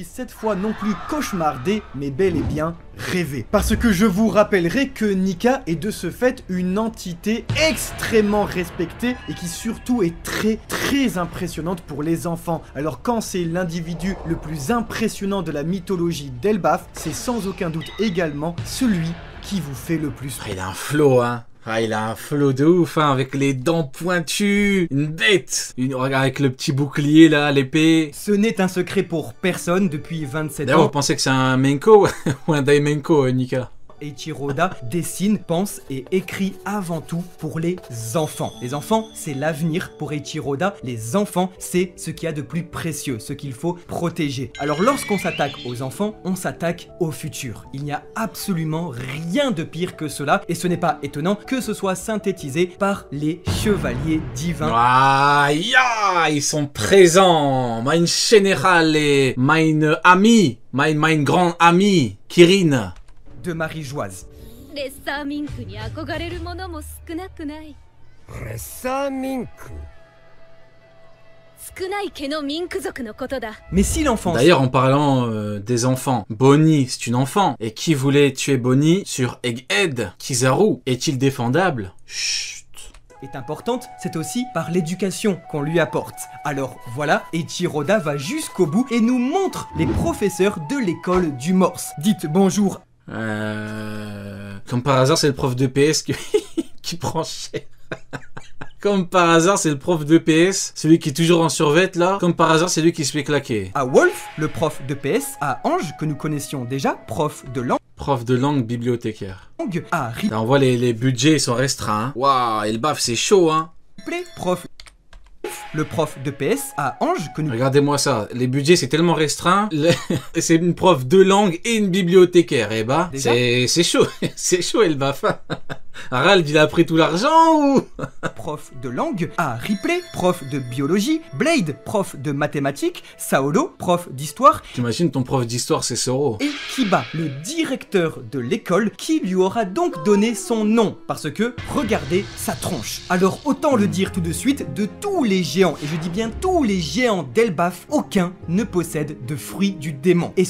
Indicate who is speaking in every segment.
Speaker 1: Cette fois non plus cauchemardé, mais bel et bien rêvé. Parce que je vous rappellerai que Nika est de ce fait une entité extrêmement respectée et qui surtout est très impressionnante pour les enfants. Alors quand c'est l'individu le plus impressionnant de la mythologie d'Elbaf, c'est sans aucun doute également celui qui vous fait le plus.
Speaker 2: Il a un flow, hein. Ah, il a un flow de ouf, hein, avec les dents pointues, une bête, avec le petit bouclier là, l'épée.
Speaker 1: Ce n'est un secret pour personne depuis 27 ans.
Speaker 2: D'ailleurs, vous pensez que c'est un Menko ou un Daimenko, Nika?
Speaker 1: Eiichiro Oda dessine, pense et écrit avant tout pour les enfants. Les enfants, c'est l'avenir pour Eiichiro Oda. Les enfants, c'est ce qu'il y a de plus précieux, ce qu'il faut protéger. Alors lorsqu'on s'attaque aux enfants, on s'attaque au futur. Il n'y a absolument rien de pire que cela, et ce n'est pas étonnant que ce soit synthétisé par les chevaliers divins.
Speaker 2: Ah, ya, ils sont présents. Mein Général et mein ami, mein grand ami, Kirin.
Speaker 1: De Marie-Joise. Mais si l'enfant...
Speaker 2: D'ailleurs, en parlant des enfants, Bonnie, c'est une enfant. Et qui voulait tuer Bonnie sur Egghead? Kizaru est-il défendable? Chut.
Speaker 1: Est importante, c'est aussi par l'éducation qu'on lui apporte. Alors voilà, Eiichiro Oda va jusqu'au bout et nous montre les professeurs de l'école du Morse. Dites bonjour.
Speaker 2: Comme par hasard, c'est le prof de PS qui prend cher. Comme par hasard, c'est le prof de PS, celui qui est toujours en survêt là. Comme par hasard, c'est lui qui se fait claquer.
Speaker 1: À Wolf, le prof de PS, à Ange, que nous connaissions déjà, prof de langue.
Speaker 2: Prof de langue bibliothécaire.
Speaker 1: À Ripley.
Speaker 2: Là, on voit les budgets sont restreints. Waouh, et le baf, c'est chaud, hein.
Speaker 1: Prof. Le prof de PS à Ange que nous...
Speaker 2: Regardez-moi ça, les budgets c'est tellement restreint, c'est une prof de langue et une bibliothécaire, et bah, c'est chaud, c'est chaud Elbaf. Harald, il a pris tout l'argent ou...
Speaker 1: Prof de langue à Ripley, prof de biologie, Blade, prof de mathématiques, Saolo, prof d'histoire.
Speaker 2: T'imagines ton prof d'histoire c'est Soro.
Speaker 1: Et Kiba, le directeur de l'école, qui lui aura donc donné son nom, parce que, regardez sa tronche. Alors autant le dire tout de suite, de tous les géants, et je dis bien tous les géants d'Elbaf, aucun ne possède de fruit du démon. Et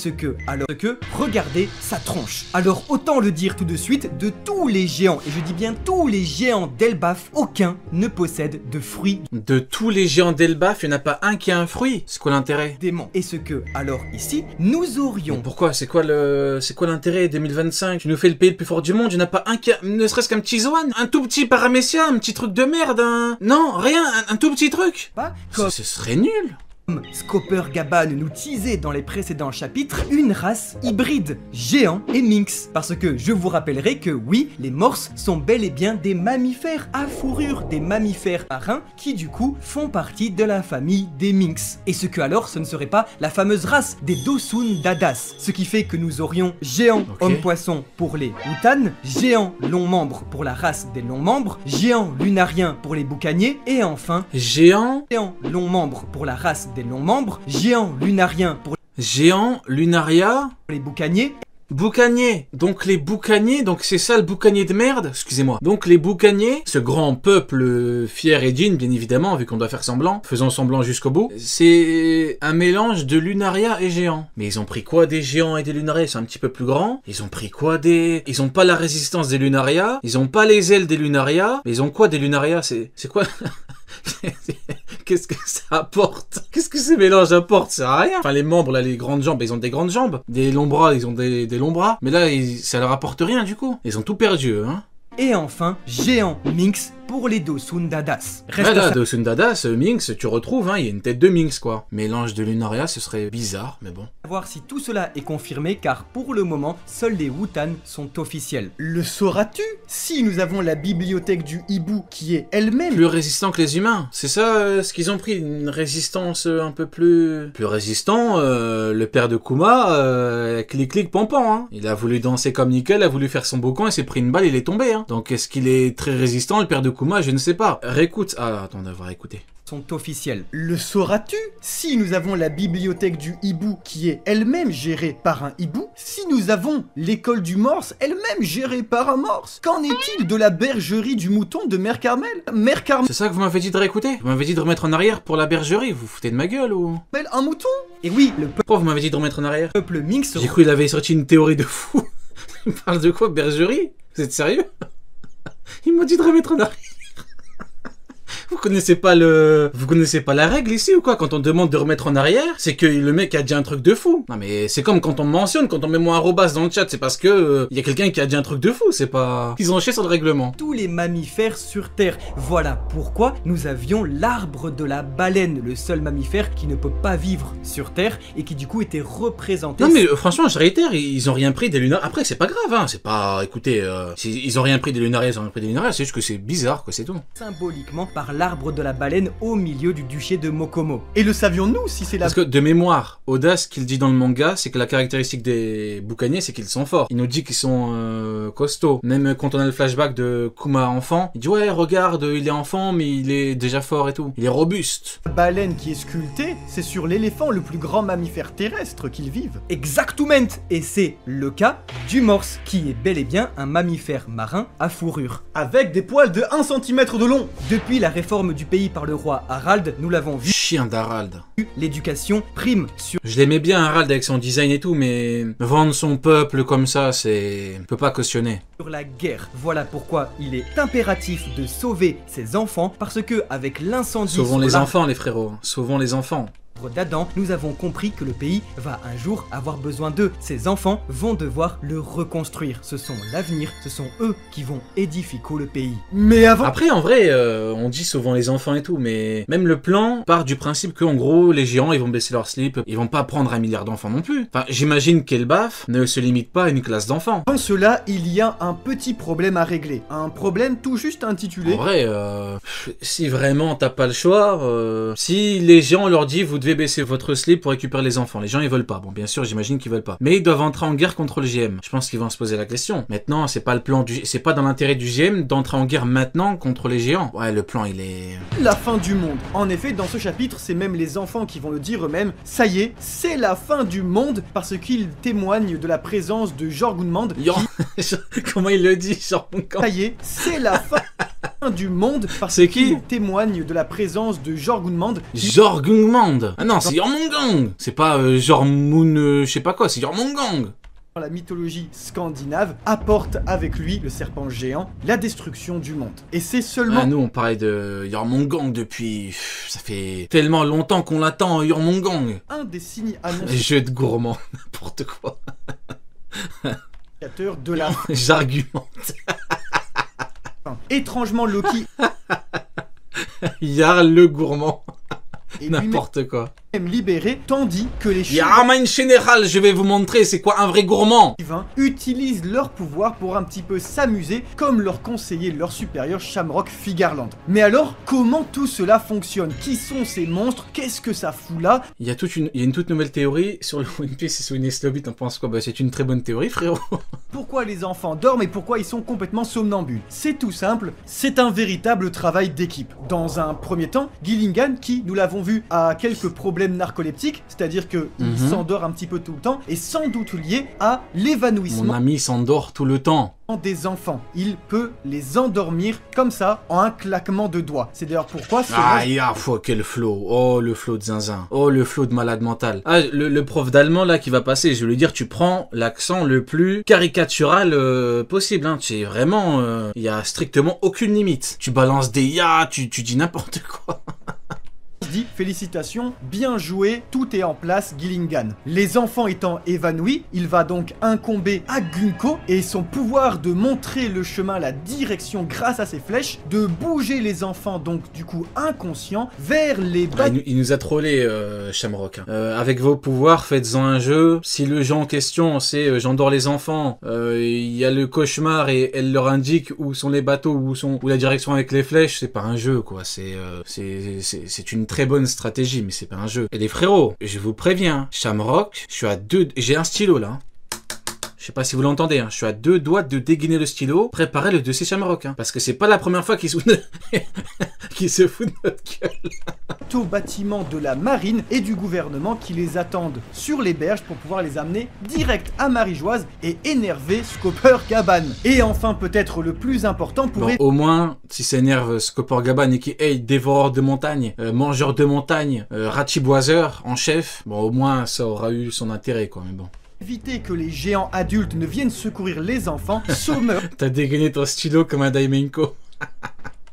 Speaker 1: regardez sa tronche. Alors autant le dire tout de suite, de tous les géants, et je dis bien tous les géants d'Elbaf, aucun ne possède de fruit.
Speaker 2: De tous les géants d'Elbaf, il n'y en a pas un qui a un fruit. C'est quoi l'intérêt?
Speaker 1: Démon. Et ce que, alors ici, nous aurions...
Speaker 2: Mais pourquoi? C'est quoi l'intérêt 2025? Tu nous fais le pays le plus fort du monde, il n'y en a pas un qui a, ne serait-ce qu'un petit Zoan, un tout petit paramécien, un petit truc de merde, Non, rien, un tout petit truc.
Speaker 1: Pas comme...
Speaker 2: Ce serait nul.
Speaker 1: Scopper Gaban nous teasait dans les précédents chapitres une race hybride, géant et minx. Parce que je vous rappellerai que oui, les morses sont bel et bien des mammifères à fourrure, des mammifères marins qui du coup font partie de la famille des minx. Et ce que alors ce ne serait pas la fameuse race des Dosun Dadas. Ce qui fait que nous aurions géant homme-poisson pour les Utan, géant long-membre pour la race des longs-membres, géant lunarien pour les boucaniers et enfin
Speaker 2: géant
Speaker 1: long-membre pour la race des longs-membres, géant lunarien pour
Speaker 2: géant lunaria
Speaker 1: les boucaniers.
Speaker 2: Boucanier, donc les boucaniers, donc c'est ça le boucanier de merde, excusez-moi. Donc les boucaniers, ce grand peuple fier et digne, bien évidemment, vu qu'on doit faire semblant, faisons semblant jusqu'au bout, c'est un mélange de lunaria et géant. Mais ils ont pris quoi des géants et des lunaria? Ils sont un petit peu plus grands. Ils ont pris quoi des... Ils ont pas la résistance des lunaria, ils ont pas les ailes des lunaria, mais ils ont quoi des lunaria? C'est quoi? Qu'est-ce que ça apporte? Qu'est-ce que ces mélanges apportent? Ça sert à rien. Enfin, les membres, là, les grandes jambes, ils ont des grandes jambes. Des longs bras, ils ont des longs bras. Mais là, ça leur apporte rien, du coup. Ils ont tout perdu, hein.
Speaker 1: Et enfin, géant minx pour les Dosun Dadas.
Speaker 2: Là, Dosun Dadas, Minx, tu retrouves, hein, il y a une tête de Minx, quoi. Mélange de lunaria, ce serait bizarre, mais bon.
Speaker 1: À voir si tout cela est confirmé, car pour le moment, seuls les Wutan sont officiels. Le sauras-tu? Si nous avons la bibliothèque du hibou qui est elle-même
Speaker 2: plus résistant que les humains. C'est ça ce qu'ils ont pris, une résistance un peu plus résistant. Le père de Kuma, clic pampan, hein. Il a voulu danser comme Nickel, a voulu faire son boucan, il s'est pris une balle, il est tombé, hein. Donc est-ce qu'il est très résistant, le père de Kuma, je ne sais pas. Réécoute. Ah, attends, on va réécouter.
Speaker 1: Sont officiels.
Speaker 3: Le sauras-tu? Si nous avons la bibliothèque du hibou qui est elle-même gérée par un hibou, si nous avons l'école du morse elle-même gérée par un morse, qu'en est-il de la bergerie du mouton de Mère Carmel? Mère Carmel,
Speaker 2: C'est ça que vous m'avez dit de réécouter? Vous m'avez dit de remettre en arrière pour la bergerie? Vous vous foutez de ma gueule ou?
Speaker 3: un mouton?
Speaker 1: Et oui, le
Speaker 2: Pourquoi vous m'avez dit de remettre en arrière?
Speaker 1: peuple minx
Speaker 2: J'ai cru qu'il avait sorti une théorie de fou. Il parle de quoi? Bergerie? Vous êtes sérieux? Il m'a dit de remettre en arrière. Vous connaissez pas la règle ici ou quoi? Quand on demande de remettre en arrière, c'est que le mec a dit un truc de fou. Non mais c'est comme quand on mentionne, quand on met moi arrobas dans le chat, c'est parce que y a quelqu'un qui a dit un truc de fou, c'est pas... Ils ont chié sur le règlement.
Speaker 1: tous les mammifères sur Terre. Voilà pourquoi nous avions l'arbre de la baleine, le seul mammifère qui ne peut pas vivre sur Terre et qui du coup était représenté.
Speaker 2: Non mais franchement, je réitère, ils ont rien pris des lunariens. Après, c'est pas grave, hein, c'est pas... Écoutez, ils ont rien pris des lunariens, ils ont rien pris des lunariens, c'est juste que c'est bizarre, quoi, c'est tout.
Speaker 1: symboliquement par l'arbre de la baleine au milieu du duché de Mokomo.
Speaker 3: Et le savions-nous si c'est la...
Speaker 2: Parce que de mémoire, Oda, ce qu'il dit dans le manga, c'est que la caractéristique des boucaniers, c'est qu'ils sont forts. Il nous dit qu'ils sont costauds. Même quand on a le flashback de Kuma enfant, il dit ouais, regarde, il est enfant, mais il est déjà fort et tout. Il est robuste.
Speaker 3: La baleine qui est sculptée, c'est sur l'éléphant, le plus grand mammifère terrestre qu'ils vivent.
Speaker 1: Exactement. Et c'est le cas du morse, qui est bel et bien un mammifère marin à fourrure.
Speaker 3: Avec des poils de 1 cm de long.
Speaker 1: Depuis la réforme du pays par le roi Harald, nous l'avons vu,
Speaker 2: Chien d'Harald.
Speaker 1: l'éducation prime sur
Speaker 2: Je l'aimais bien Harald avec son design et tout, mais vendre son peuple comme ça, c'est... On peut pas cautionner.
Speaker 1: la guerre. Voilà pourquoi il est impératif de sauver ses enfants, parce que avec l'incendie
Speaker 2: Sauvons
Speaker 1: sur
Speaker 2: les
Speaker 1: l'arbre
Speaker 2: enfants, les frérots. Sauvons les enfants.
Speaker 1: d'Adam, nous avons compris que le pays va un jour avoir besoin d'eux. Ces enfants vont devoir le reconstruire. Ce sont l'avenir, ce sont eux qui vont édifier le pays.
Speaker 3: Mais avant...
Speaker 2: Après, en vrai, on dit sauvons les enfants et tout, mais même le plan part du principe qu'en gros, les géants, ils vont baisser leur slip, ils vont pas prendre 1 milliard d'enfants non plus. Enfin, j'imagine qu'Elbaf ne se limite pas à une classe d'enfants.
Speaker 3: Avant cela, il y a un petit problème à régler. Un problème tout juste intitulé...
Speaker 2: En vrai, si vraiment t'as pas le choix, si les géants leur disent vous devez baisser votre slip pour récupérer les enfants, les gens ils veulent pas. Bon, bien sûr, j'imagine qu'ils veulent pas. Mais ils doivent entrer en guerre contre le GM. Je pense qu'ils vont se poser la question. Maintenant, c'est pas le plan du, c'est pas dans l'intérêt du GM d'entrer en guerre maintenant contre les géants. Ouais, le plan il est...
Speaker 3: La fin du monde. En effet, dans ce chapitre, c'est même les enfants qui vont le dire eux-mêmes. Ça y est, c'est la fin du monde parce qu'ils témoignent de la présence de Jorgunmand.
Speaker 2: Comment il le dit, Jormungand?
Speaker 3: Ça y est, c'est la fin du monde parce
Speaker 2: C'est qui?
Speaker 3: qu'ils témoignent de la présence de Jorgunmand.
Speaker 2: Jormungand. Ah non, c'est Jormungand. C'est pas Jormun, je sais pas quoi, c'est Jormungand.
Speaker 3: Dans la mythologie scandinave, apporte avec lui, le serpent géant, la destruction du monde. Et c'est seulement...
Speaker 2: Ah, nous on parlait de Jormungand depuis... Ça fait tellement longtemps qu'on l'attend, Jormungand.
Speaker 3: un des signes annonciateurs
Speaker 2: Jeu de gourmand, n'importe quoi.
Speaker 3: de la
Speaker 2: J'argumente.
Speaker 3: fin. Étrangement, Loki
Speaker 2: Jarl le gourmand.
Speaker 3: est
Speaker 2: N'importe quoi.
Speaker 3: lui-même libéré, tandis que les
Speaker 2: Y'a mein général, je vais vous montrer c'est quoi un vrai gourmand.
Speaker 3: divins utilisent leur pouvoir pour un petit peu s'amuser, comme leur conseiller leur supérieur Shamrock Figarland. Mais alors, comment tout cela fonctionne? Qui sont ces monstres? Qu'est-ce que ça fout là?
Speaker 2: Il y a une toute nouvelle théorie sur le One Piece et sur une Lobby, t'en penses quoi? Bah c'est une très bonne théorie, frérot.
Speaker 3: Pourquoi les enfants dorment et pourquoi ils sont complètement somnambules? C'est tout simple, c'est un véritable travail d'équipe. Dans un premier temps, Gillingan, qui, nous l'avons vu, a quelques problèmes narcoleptiques, c'est-à-dire qu'il s'endort un petit peu tout le temps, est sans doute lié à
Speaker 2: Mon
Speaker 3: l'évanouissement
Speaker 2: ami s'endort tout le temps.
Speaker 3: des enfants. Il peut les endormir comme ça, en un claquement de doigts. C'est d'ailleurs pourquoi ce
Speaker 2: Ah, quel flow. Oh, le flow de zinzin. Oh, le flow de malade mental. Ah, le prof d'allemand, là, qui va passer, je vais lui dire, tu prends l'accent le plus caricatural possible, hein. Tu es vraiment... Il y a strictement aucune limite. Tu balances des ya, tu dis n'importe quoi.
Speaker 3: dit félicitations, bien joué, tout est en place Gillingan. Les enfants étant évanouis, il va donc incomber à Gunko et son pouvoir de montrer le chemin, la direction grâce à ses flèches, de bouger les enfants donc du coup inconscients vers les
Speaker 2: Ah, il nous a trollé, Shamrock. Avec vos pouvoirs, faites-en un jeu. Si le jeu en question, c'est j'endors les enfants, il y a le cauchemar et elle leur indique où sont les bateaux, où la direction avec les flèches, c'est pas un jeu, quoi. C'est une très bonne stratégie, mais c'est pas un jeu. Et les frérots, je vous préviens, Shamrock, je suis à 2... J'ai un stylo, là. sais pas si vous l'entendez, hein, je suis à 2 doigts de dégainer le stylo, préparer le dossier Shamrock, hein, parce que c'est pas la première fois qu'il se fout de notre gueule.
Speaker 3: Aux bâtiments de la marine et du gouvernement qui les attendent sur les berges pour pouvoir les amener direct à Marie-Joise et énerver Skopper-Gaban. Et enfin, peut-être le plus important pour...
Speaker 2: Bon, au moins, si ça énerve Skopper-Gaban et qui est dévoreur de montagne, mangeur de montagne, ratiboiseur en chef, bon, au moins, ça aura eu son intérêt, quoi, mais bon.
Speaker 3: Éviter que les géants adultes ne viennent secourir les enfants, Sommer...
Speaker 2: T'as dégainé ton stylo comme un Daimenko.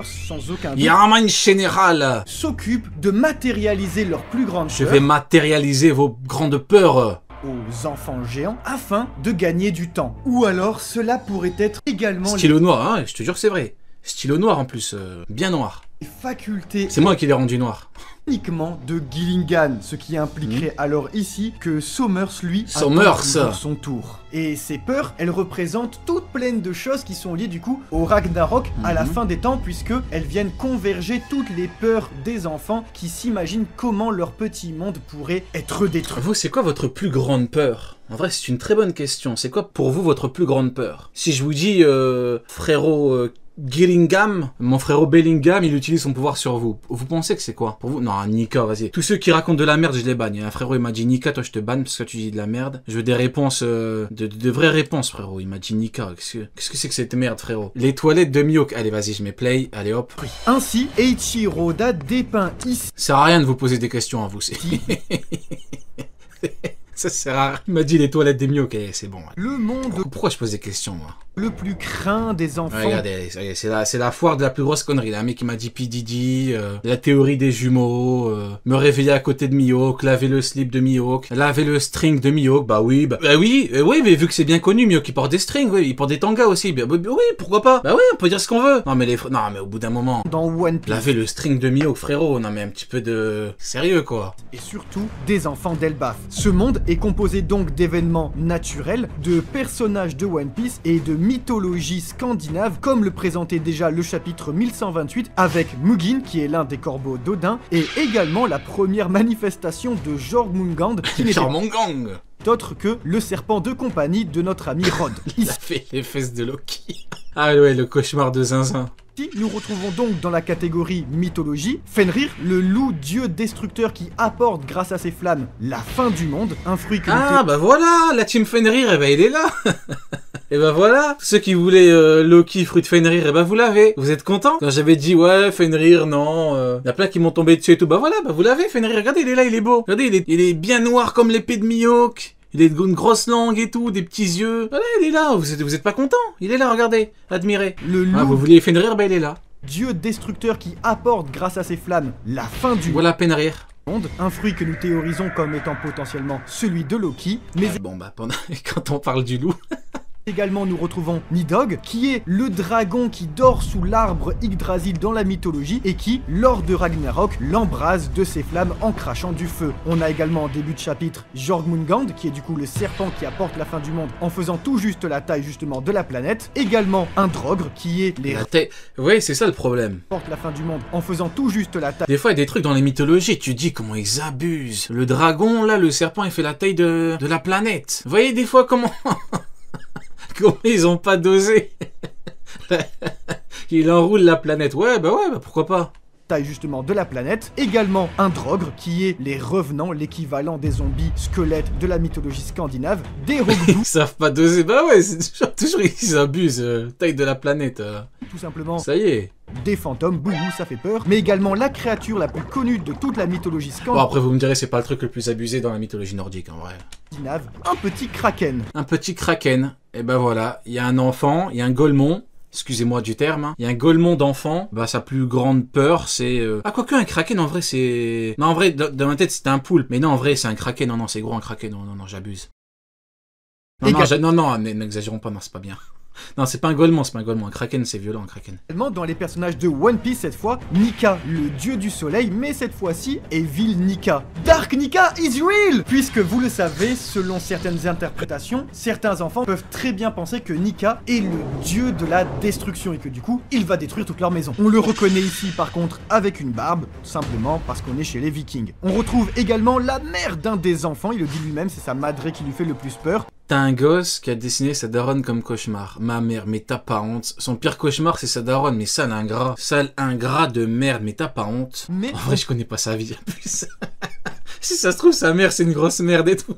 Speaker 3: sans aucun doute,
Speaker 2: Yaman général,
Speaker 3: s'occupent de matérialiser leurs plus grandes
Speaker 2: je
Speaker 3: peurs
Speaker 2: vais matérialiser vos grandes peurs.
Speaker 3: aux enfants géants afin de gagner du temps. Ou alors cela pourrait être également
Speaker 2: Stylo noir, hein, je te jure que c'est vrai. Stylo noir en plus, bien noir.
Speaker 3: les facultés
Speaker 2: C'est moi qui l'ai rendu noir.
Speaker 3: uniquement de Gillingan, ce qui impliquerait alors ici que Sommers, lui,
Speaker 2: Sommers
Speaker 3: attend son tour. Et ces peurs, elles représentent toutes pleines de choses qui sont liées du coup au Ragnarok à la fin des temps, puisque elles viennent converger toutes les peurs des enfants qui s'imaginent comment leur petit monde pourrait être détruit.
Speaker 2: Vous, c'est quoi votre plus grande peur? En vrai, c'est une très bonne question. C'est quoi pour vous votre plus grande peur? Si je vous dis, frérot Gillingham, mon frérot Bellingham, il utilise son pouvoir sur vous. Vous pensez que c'est quoi? Pour vous? Non, Nika, vas-y. Tous ceux qui racontent de la merde, je les banne. Il y a un frérot, il m'a dit Nika, toi je te banne parce que tu dis de la merde. Je veux des réponses, de vraies réponses, frérot. Il m'a dit Nika. Qu'est-ce que c'est que cette merde, frérot? Les toilettes de Mihawk. Allez, vas-y, je mets play. Allez, hop.
Speaker 3: Ainsi, Eiichiro Oda dépeint ici
Speaker 2: Ça sert à rien de vous poser des questions à vous, c'est... Ça sert à rien. Il m'a dit les toilettes des Mihawk. C'est bon.
Speaker 3: le monde
Speaker 2: Pourquoi je pose des questions, moi?
Speaker 3: le plus craint des enfants.
Speaker 2: Ouais, regardez, c'est la foire de la plus grosse connerie. Là. Un mec qui m'a dit P. Diddy, la théorie des jumeaux, me réveiller à côté de Mihawk, laver le slip de Mihawk, laver le string de Mihawk. Bah oui, oui, mais vu que c'est bien connu, Mihawk il porte des strings, oui, il porte des tangas aussi. Bah, oui, pourquoi pas? Bah oui, on peut dire ce qu'on veut. Non mais non mais au bout d'un moment,
Speaker 3: Dans One Piece,
Speaker 2: laver le string de Mihawk, frérot. Non mais un petit peu de sérieux quoi.
Speaker 3: et surtout des enfants d'Elbaf. Ce monde est composé donc d'événements naturels, de personnages de One Piece et de mythologie scandinave, comme le présentait déjà le chapitre 1128 avec Mugen, qui est l'un des corbeaux d'Odin, et également la première manifestation de Jormungand, qui n'était
Speaker 2: Jormungand.
Speaker 3: autre que le serpent de compagnie de notre ami Rod.
Speaker 2: Il a fait les fesses de Loki. Ah ouais, le cauchemar de Zinzin.
Speaker 3: Ici, nous retrouvons donc dans la catégorie mythologie Fenrir, le loup dieu destructeur qui apporte grâce à ses flammes la fin du monde, un fruit que
Speaker 2: Ah bah voilà, la team Fenrir, eh ben il est là. Et ben voilà, ceux qui voulaient Loki, fruit de Fenrir, et ben vous l'avez. Vous êtes contents? Quand j'avais dit ouais, Fenrir, non, y a plein qui m'ont tombé dessus et tout, bah voilà, bah vous l'avez Fenrir, regardez, il est là, il est beau. Regardez, il est bien noir comme l'épée de Mihawk. Il a une grosse langue et tout, des petits yeux. Voilà, il est là, vous êtes pas content? Il est là, regardez, admirez.
Speaker 3: le loup
Speaker 2: Ah, vous vouliez Fenrir, bah il est là.
Speaker 3: dieu destructeur qui apporte grâce à ses flammes la fin du
Speaker 2: Voilà Fenrir.
Speaker 3: monde, un fruit que nous théorisons comme étant potentiellement celui de Loki, mais
Speaker 2: Bon bah quand on parle du loup...
Speaker 3: également nous retrouvons Nidhogg, qui est le dragon qui dort sous l'arbre Yggdrasil dans la mythologie et qui, lors de Ragnarok, l'embrase de ses flammes en crachant du feu. On a également en début de chapitre Jormungand, qui est du coup le serpent qui apporte la fin du monde en faisant tout juste la taille justement de la planète. Également un Drogre, qui est les
Speaker 2: Ouais, c'est ça le problème.
Speaker 3: apporte la fin du monde en faisant tout juste la taille
Speaker 2: Des fois, il y a des trucs dans les mythologies, tu dis comment ils abusent. Le dragon, là, le serpent, il fait la taille de la planète. Vous voyez des fois comment... comment ils ont pas dosé. Il enroule la planète. Ouais, bah pourquoi pas.
Speaker 3: taille justement de la planète. Également un Drogre, qui est les revenants, l'équivalent des zombies squelettes de la mythologie scandinave. Des Rogdous,
Speaker 2: Ils savent pas doser. Bah ouais, c'est toujours ils abusent. Taille de la planète.
Speaker 3: tout simplement
Speaker 2: Ça y est.
Speaker 3: des fantômes, boubou, ça fait peur. Mais également la créature la plus connue de toute la mythologie
Speaker 2: Bon,
Speaker 3: scandinave,
Speaker 2: après, vous me direz, c'est pas le truc le plus abusé dans la mythologie nordique, en vrai.
Speaker 3: un petit kraken.
Speaker 2: Un petit kraken. Et ben voilà, il y a un enfant, il y a un golemon. Excusez-moi du terme. Il y a un golemon d'enfant. Bah, sa plus grande peur, c'est... Ah, quoique, un kraken, en vrai, c'est... Non, en vrai, dans ma tête, c'était un poulpe. Mais non, en vrai, c'est un kraken. Non, c'est gros, un kraken. Non, j'abuse. Non, n'exagérons pas. Non, c'est pas bien. Non, c'est pas un golemon, Un kraken, c'est violent, un kraken.
Speaker 3: Également dans les personnages de One Piece cette fois, Nika, le dieu du soleil, mais cette fois-ci, Evil Nika. Dark Nika is real! Puisque vous le savez, selon certaines interprétations, certains enfants peuvent très bien penser que Nika est le dieu de la destruction et que du coup, il va détruire toute leur maison. On le reconnaît ici par contre avec une barbe, simplement parce qu'on est chez les Vikings. On retrouve également la mère d'un des enfants, il le dit lui-même, c'est sa madré qui lui fait le plus peur.
Speaker 2: T'as un gosse qui a dessiné sa daronne comme cauchemar. Ma mère, mais t'as pas honte. Son pire cauchemar, c'est sa daronne, mais sale ingrat. Sale ingrat de merde, mais t'as pas honte.
Speaker 3: Mais
Speaker 2: en vrai, je connais pas sa vie en plus. Si ça se trouve, sa mère, c'est une grosse merde et tout.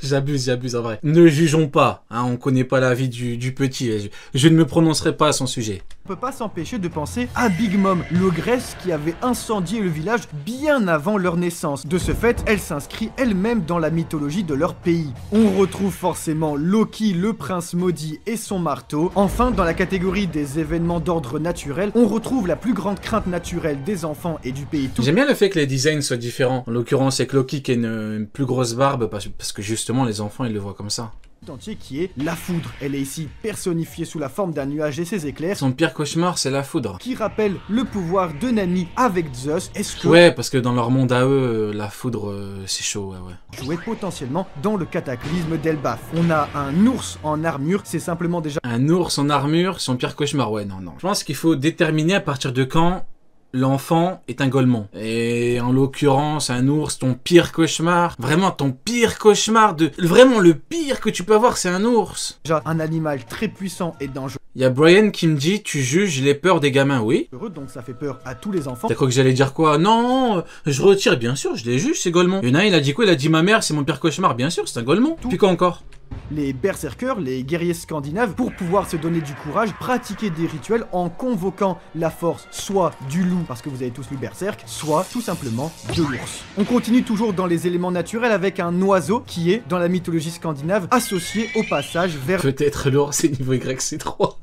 Speaker 2: J'abuse en vrai. Ne jugeons pas, hein, on connaît pas la vie du petit. Je ne me prononcerai pas à son sujet.
Speaker 3: on peut pas s'empêcher de penser à Big Mom, l'ogresse qui avait incendié le village bien avant leur naissance. De ce fait, elle s'inscrit elle-même dans la mythologie de leur pays. On retrouve forcément Loki, le prince maudit et son marteau. Enfin, dans la catégorie des événements d'ordre naturel, on retrouve la plus grande crainte naturelle des enfants et du pays tout.
Speaker 2: J'aime bien le fait que les designs soient différents. En l'occurrence, c'est Loki qui a une plus grosse barbe parce que justement les enfants ils le voient comme ça.
Speaker 3: Entier qui est la foudre. Elle est ici personnifiée sous la forme d'un nuage et ses éclairs.
Speaker 2: Son pire cauchemar, c'est la foudre.
Speaker 3: Qui rappelle le pouvoir de Nami avec Zeus. Est-ce que...
Speaker 2: Ouais, parce que dans leur monde à eux, la foudre, c'est chaud, ouais.
Speaker 3: Jouer potentiellement dans le cataclysme d'Elbaf. On a un ours en armure, c'est simplement déjà...
Speaker 2: Un ours en armure, son pire cauchemar, ouais, non. Je pense qu'il faut déterminer à partir de quand l'enfant est un golemon. Et en l'occurrence, un ours, ton pire cauchemar, vraiment ton pire cauchemar, vraiment le pire que tu peux avoir, c'est un ours.
Speaker 3: Déjà un animal très puissant et dangereux.
Speaker 2: Il y a Brian qui me dit, tu juges les peurs des gamins, oui.
Speaker 3: Donc ça fait peur à tous les enfants.
Speaker 2: T'as cru que j'allais dire quoi? Non, je retire, bien sûr, je les juge, c'est golemon. Il y en a un, il a dit quoi? Il a dit ma mère, c'est mon pire cauchemar, bien sûr, c'est un golemon. Puis quoi encore?
Speaker 3: Les berserkers, les guerriers scandinaves, pour pouvoir se donner du courage, pratiquer des rituels en convoquant la force soit du loup, parce que vous avez tous lu Berserk, soit tout simplement de l'ours. On continue toujours dans les éléments naturels avec un oiseau qui est, dans la mythologie scandinave, associé au passage vers...
Speaker 2: Peut-être l'ours, c'est niveau YC3.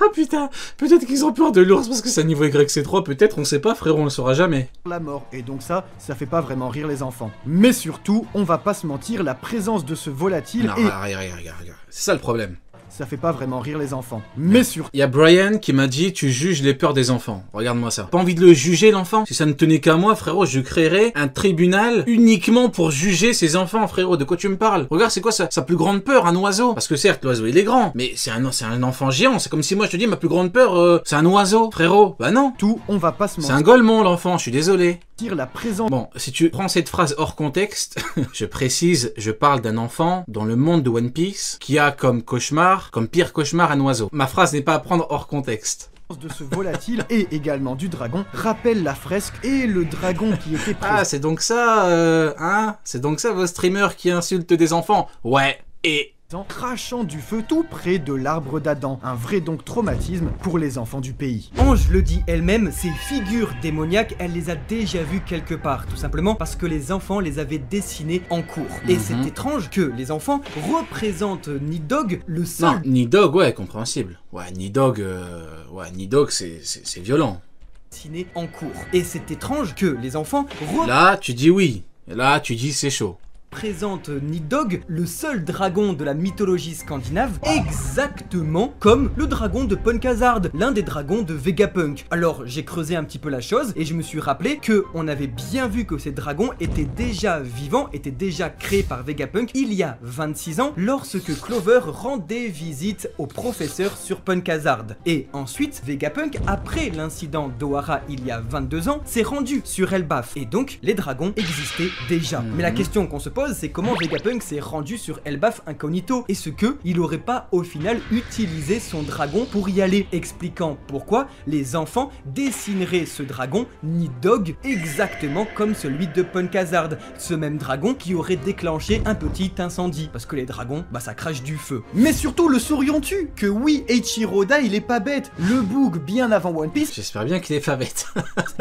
Speaker 2: Ah putain, peut-être qu'ils ont peur de l'ours parce que c'est un niveau YC3, peut-être, on sait pas frérot, on le saura jamais.
Speaker 3: La mort, et donc ça fait pas vraiment rire les enfants. Mais surtout, on va pas se mentir, la présence de ce volatile
Speaker 2: non, regarde, c'est ça le problème.
Speaker 3: Ça fait pas vraiment rire les enfants. Mais surtout...
Speaker 2: Il y a Brian qui m'a dit, tu juges les peurs des enfants. Regarde-moi ça. Pas envie de le juger l'enfant? Si ça ne tenait qu'à moi, frérot, je créerais un tribunal uniquement pour juger ces enfants, frérot. De quoi tu me parles? Regarde, c'est quoi sa plus grande peur, un oiseau? Parce que certes, l'oiseau il est grand, mais c'est un enfant géant. C'est comme si moi je te dis, ma plus grande peur, c'est un oiseau, frérot. Bah non.
Speaker 3: Tout, on va pas se mentir.
Speaker 2: C'est un golemon l'enfant, je suis désolé.
Speaker 3: La présence...
Speaker 2: Bon, si tu prends cette phrase hors contexte, je précise, je parle d'un enfant dans le monde de One Piece qui a comme cauchemar, comme pire cauchemar un oiseau. Ma phrase n'est pas à prendre hors contexte.
Speaker 3: De ce volatile et également du dragon rappelle la fresque et le dragon qui était présent.
Speaker 2: Ah, c'est donc ça, hein? C'est donc ça vos streamers qui insultent des enfants? Ouais, et...
Speaker 3: crachant du feu tout près de l'arbre d'Adam. Un vrai donc traumatisme pour les enfants du pays.
Speaker 1: Ange le dit elle-même, ces figures démoniaques, elle les a déjà vues quelque part, tout simplement parce que les enfants les avaient dessinées en cours. Et c'est étrange que les enfants représentent Nidhogg, le seul...
Speaker 2: Non, Nidhogg, ouais, compréhensible. Ouais, Nidhogg, c'est violent.
Speaker 1: Dessiné en cours. Et c'est étrange que les enfants...
Speaker 2: Là, tu dis oui. Là, tu dis c'est chaud.
Speaker 1: Présente Nidhogg, le seul dragon de la mythologie scandinave, exactement comme le dragon de Punkazard, l'un des dragons de Vegapunk. Alors j'ai creusé un petit peu la chose et je me suis rappelé que on avait bien vu que ces dragons étaient déjà vivants, étaient déjà créés par Vegapunk il y a 26 ans lorsque Clover rendait visite au professeur sur Punkazard. Et ensuite, Vegapunk, après l'incident d'Ohara il y a 22 ans, s'est rendu sur Elbaf et donc les dragons existaient déjà. Mais la question qu'on se pose, c'est comment Vegapunk s'est rendu sur Elbaf incognito. Est-ce que il aurait pas au final utilisé son dragon pour y aller, expliquant pourquoi les enfants dessineraient ce dragon Nidhogg exactement comme celui de Punkazard, ce même dragon qui aurait déclenché un petit incendie, parce que les dragons, bah ça crache du feu. Mais surtout, le saurions-tu que oui, Eiichiro Oda il est pas bête, le boog bien avant One Piece,
Speaker 2: j'espère bien qu'il est pas bête,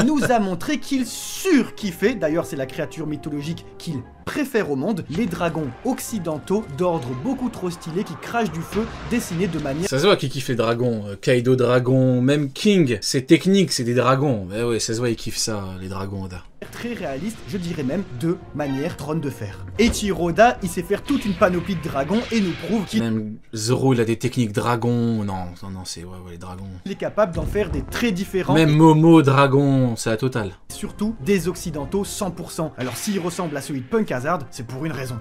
Speaker 3: nous a montré qu'il surkiffait, d'ailleurs c'est la créature mythologique qu'il préfère au monde, les dragons occidentaux d'ordre beaucoup trop stylé qui crachent du feu, dessinés de manière...
Speaker 2: Ça se voit qu'il kiffe les dragons, Kaido dragon, même King, c'est technique, c'est des dragons. Mais ouais, ça se voit il kiffe ça, les dragons Oda.
Speaker 3: Très réaliste, je dirais même de manière trône de fer. Eiichiro Oda, il sait faire toute une panoplie de dragons et nous prouve qu'il...
Speaker 2: Même Zoro, il a des techniques dragons, non, c'est ouais, les dragons.
Speaker 3: Il est capable d'en faire des très différents.
Speaker 2: Même Momo, dragon, c'est la totale.
Speaker 3: Surtout des occidentaux 100%. Alors s'il ressemble à celui de Punkazard, c'est pour une raison.